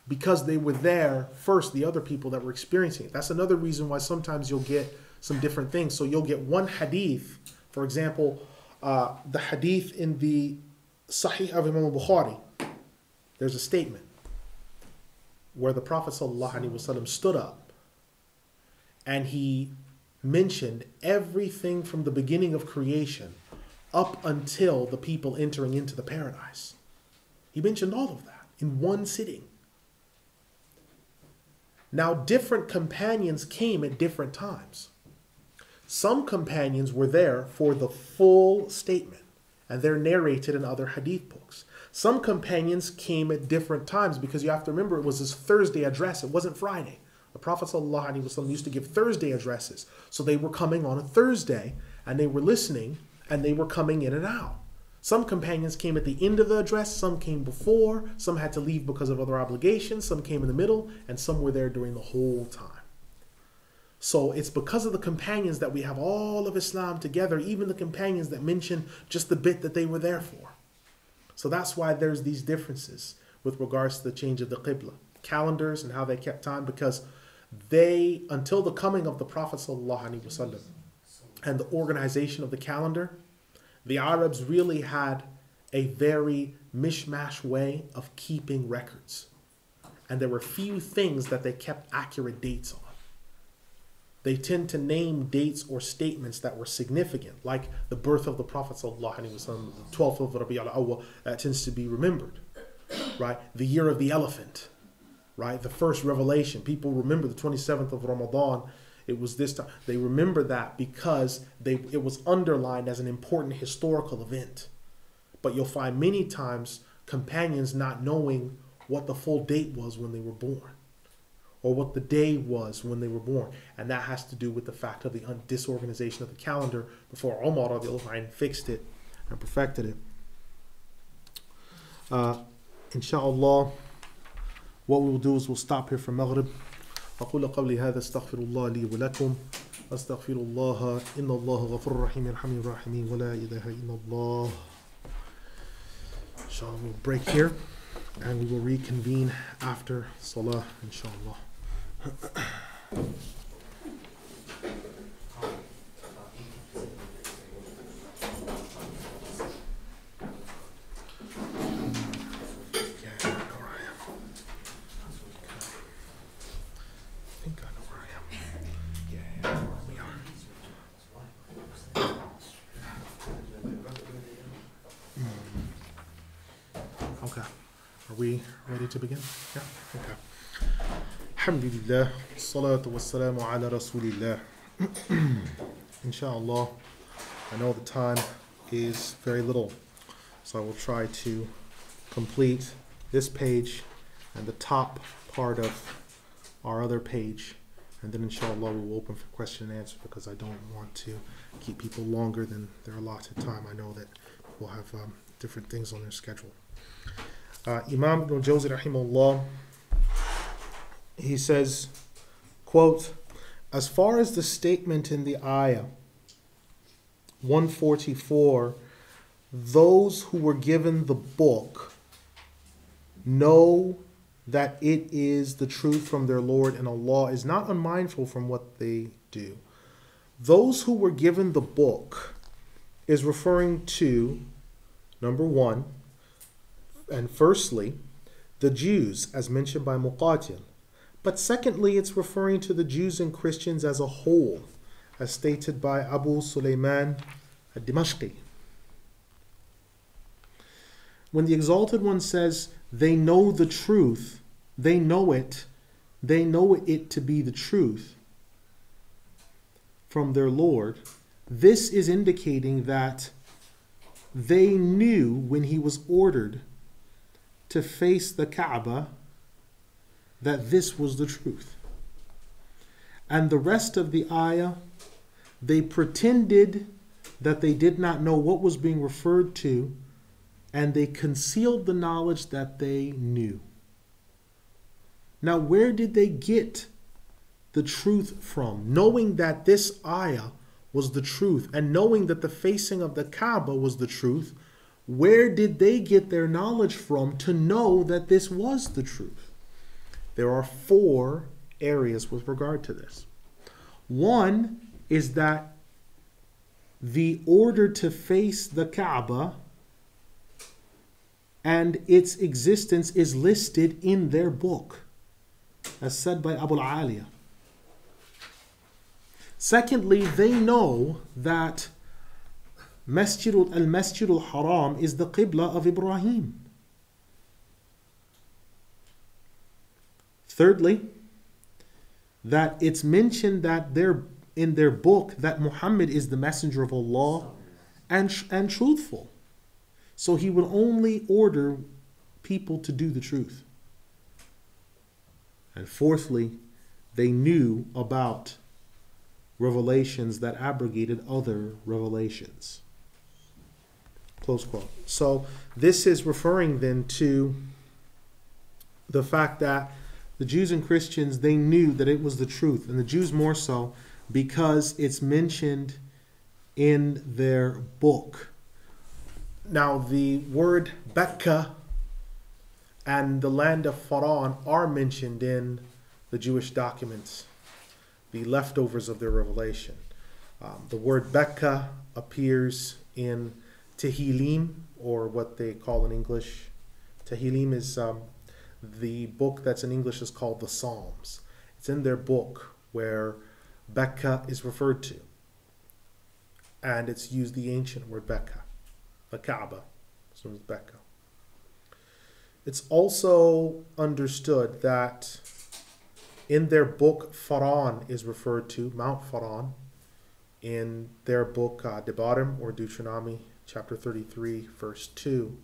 because they were there first, the other people that were experiencing it. That's another reason why sometimes you'll get some different things. So you'll get one hadith, for example, the hadith in the Sahih of Imam Bukhari. There's a statement where the Prophet ﷺ stood up and he mentioned everything from the beginning of creation up until the people entering into the paradise. He mentioned all of that in one sitting. Now, different companions came at different times. Some companions were there for the full statement, and they're narrated in other hadith books. Some companions came at different times, because you have to remember it was his Thursday address. It wasn't Friday. The Prophet ﷺ used to give Thursday addresses. So they were coming on a Thursday, and they were listening, and they were coming in and out. Some companions came at the end of the address, some came before, some had to leave because of other obligations, some came in the middle, and some were there during the whole time. So it's because of the companions that we have all of Islam together, even the companions that mention just the bit that they were there for. So that's why there's these differences with regards to the change of the Qiblah, calendars and how they kept time, because they, until the coming of the Prophet ﷺ and the organization of the calendar, the Arabs really had a very mishmash way of keeping records. And there were few things that they kept accurate dates on. They tend to name dates or statements that were significant, like the birth of the Prophet ﷺ, the 12th of Rabi al-Awwal, that tends to be remembered, right? The year of the elephant, right? The first revelation. People remember the 27th of Ramadan. It was this time. They remember that because it was underlined as an important historical event. But you'll find many times companions not knowing what the full date was when they were born, or what the day was when they were born. And that has to do with the fact of the disorganization of the calendar before Umar fixed it and perfected it. Inshallah, what we will do is we'll stop here for Maghrib. أقول قولي هذا استغفر الله لي ولكم أستغفر الله إن الله غفور رحيم يرحم الراحمين ولا إله إلا الله. Inshallah, we'll break here and we will reconvene after Salah, inshallah. We ready to begin? Yeah, okay. Alhamdulillah, salatu wassalamu ala rasulillah. Inshallah, I know the time is very little, so I will try to complete this page and the top part of our other page, and then inshallah we will open for question and answer, because I don't want to keep people longer than their allotted time. I know that we'll have different things on their schedule. Imam Ibn Al-Jawzi rahimahullah, he says, quote, as far as the statement in the ayah 144, those who were given the book know that it is the truth from their Lord, and Allah is not unmindful from what they do. Those who were given the book is referring to, number one, and firstly, the Jews, as mentioned by Muqatil. But secondly, it's referring to the Jews and Christians as a whole, as stated by Abu Sulaiman al-Dimashqi. When the Exalted One says they know the truth, they know it to be the truth from their Lord, this is indicating that they knew when he was ordered to face the Kaaba that this was the truth. And the rest of the ayah, they pretended that they did not know what was being referred to, and they concealed the knowledge that they knew. Now, where did they get the truth from? Knowing that this ayah was the truth, and knowing that the facing of the Kaaba was the truth, where did they get their knowledge from to know that this was the truth? There are four areas with regard to this. One is that the order to face the Kaaba and its existence is listed in their book, as said by Abu al-Aliya. Secondly, they know that Al-Masjid al-Haram is the Qiblah of Ibrahim. Thirdly, that it's mentioned that in their book that Muhammad is the messenger of Allah and truthful. So he would only order people to do the truth. And fourthly, they knew about revelations that abrogated other revelations. Close quote. So this is referring then to the fact that the Jews and Christians, they knew that it was the truth, and the Jews more so because it's mentioned in their book. Now the word Becca and the land of Faran are mentioned in the Jewish documents, the leftovers of their revelation. The word Becca appears in Tehillim, or what they call in English. Tehillim is the book that's in English is called the Psalms. It's in their book where Becca is referred to. And it's used the ancient word Becca, the Kaaba. So it's Becca. It's also understood that in their book, Faran is referred to, Mount Faran, in their book, Devarim, or Deuteronomy, chapter 33, verse 2,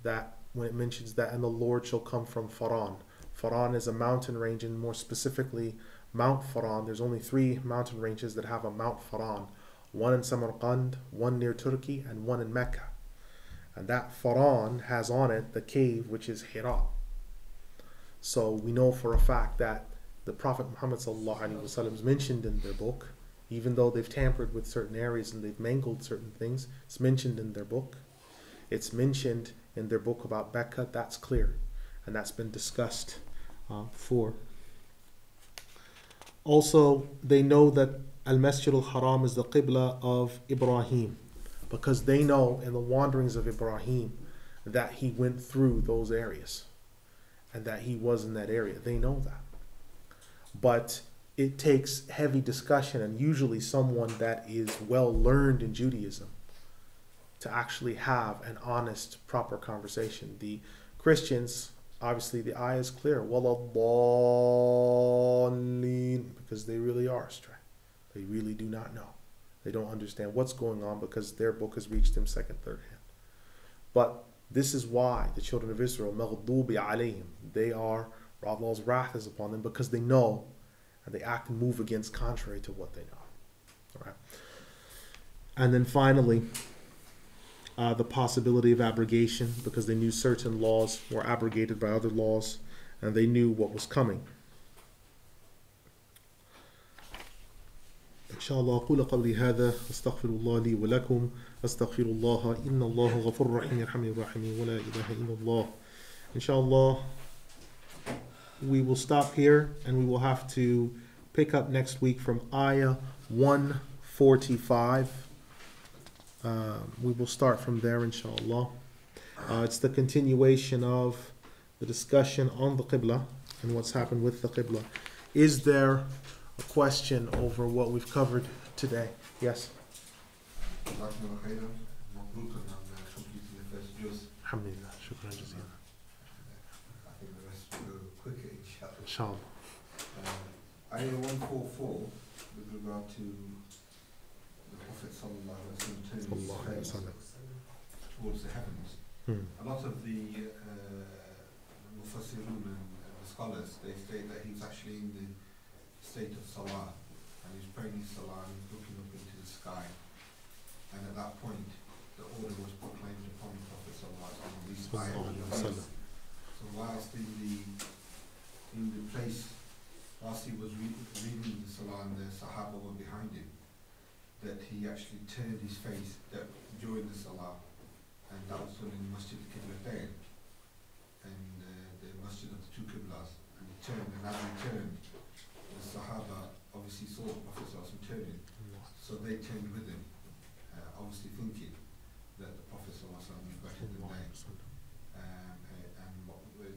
that when it mentions that, and the Lord shall come from Faran. Faran is a mountain range, and more specifically, Mount Faran. There's only 3 mountain ranges that have a Mount Faran. One in Samarkand, one near Turkey, and one in Mecca. And that Faran has on it the cave, which is Hira. So we know for a fact that the Prophet Muhammad ﷺ is mentioned in their book, even though they've tampered with certain areas and they've mangled certain things. It's mentioned in their book. It's mentioned in their book about Becca. That's clear, and that's been discussed before. Also, they know that Al-Masjid al-Haram is the Qibla of Ibrahim, because they know in the wanderings of Ibrahim that he went through those areas and that he was in that area. They know that. But it takes heavy discussion, and usually someone that is well learned in Judaism, to actually have an honest, proper conversation. The Christians, obviously the eye is clear, because they really are astray. They really do not know. They don't understand what's going on because their book has reached them second, third hand. But this is why the children of Israel, maghdubi alayhim, they are, Allah's wrath is upon them, because they know and they act and move against contrary to what they know. All right. And then finally, the possibility of abrogation, because they knew certain laws were abrogated by other laws, and they knew what was coming. إن شاء الله أقول قولي هذا أستغفر الله لي ولكم أستغفر الله إن الله غفور رحيم يرحم الراحمين ولا إله إلا الله. Inshallah, we will stop here, and we will have to pick up next week from ayah 145. We will start from there, inshallah. It's the continuation of the discussion on the Qiblah and what's happened with the Qiblah. Is there a question over what we've covered today? Yes? Alhamdulillah, shukran jazeelan. I think the rest will go quicker, inshallah. Inshallah. Ayah 144, with regard to the Prophet sallallahu alaihi wasallam towards the heavens. A lot of the Mufassirun and the scholars, they state that he was actually in the state of Salah, and he was praying his Salah and he was looking up into the sky. And at that point, the order was proclaimed upon the Prophet sallallahu alaihi wasallam. So whilst in the place, whilst he was reading the Salah and the Sahaba were behind him, that he actually turned his face during the Salah, and that was done in Masjid al-Qiblatain, and the Masjid of the two Qiblas, and he turned, and as he turned, the Sahaba obviously saw the Prophet ﷺ turning, so they turned with him, obviously thinking that the Prophet ﷺ was better than they.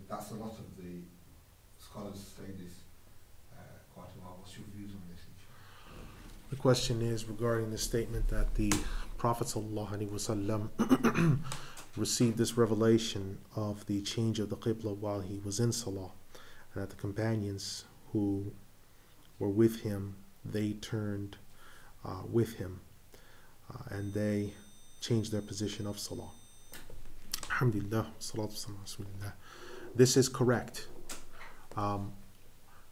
That's a lot of the scholars say this quite a lot. What's your views on this? The question is regarding the statement that the Prophet ﷺ received this revelation of the change of the Qiblah while he was in Salah, and that the companions who were with him, they turned with him, and they changed their position of Salah. Alhamdulillah, salatu wassalamu ala rasulillah. This is correct.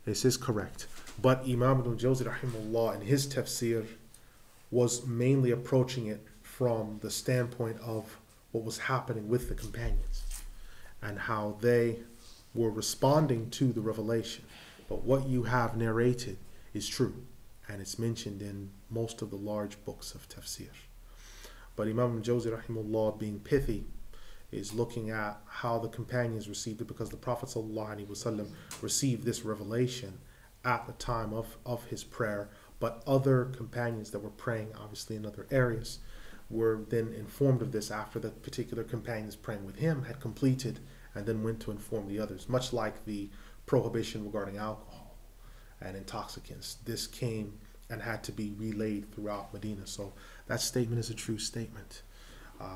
This is correct. But Imam Ibn Al-Jawzi rahimahullah in his tafsir was mainly approaching it from the standpoint of what was happening with the companions and how they were responding to the revelation. But what you have narrated is true, and it's mentioned in most of the large books of tafsir. But Imam Al-Jawzi rahimahullah, being pithy, is looking at how the companions received it, because the Prophet ﷺ received this revelation at the time of his prayer, but other companions that were praying obviously in other areas were then informed of this after the particular companions praying with him had completed, and then went to inform the others, much like the prohibition regarding alcohol and intoxicants. This came and had to be relayed throughout Medina. So that statement is a true statement.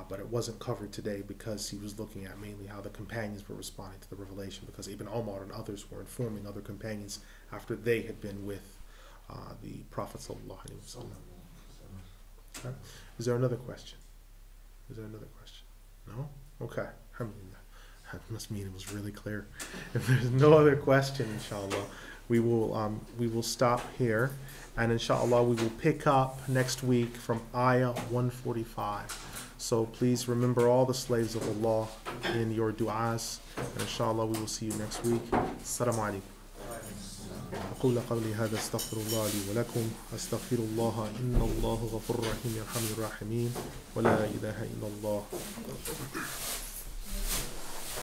But it wasn't covered today because he was looking at mainly how the companions were responding to the revelation, because Ibn Umar and others were informing other companions after they had been with the Prophet ﷺ. Okay. Is there another question? Is there another question? No? Okay. Alhamdulillah. That must mean it was really clear. If there's no other question, inshallah, we will stop here, and inshallah we will pick up next week from ayah 145. So please remember all the slaves of Allah in your du'as, and inshallah we will see you next week. Assalamu alaikum. أقول قولي هذا استغفر الله لي ولكم أستغفر الله إن الله غفور رحيم يرحم الراحمين ولا إله إلا الله.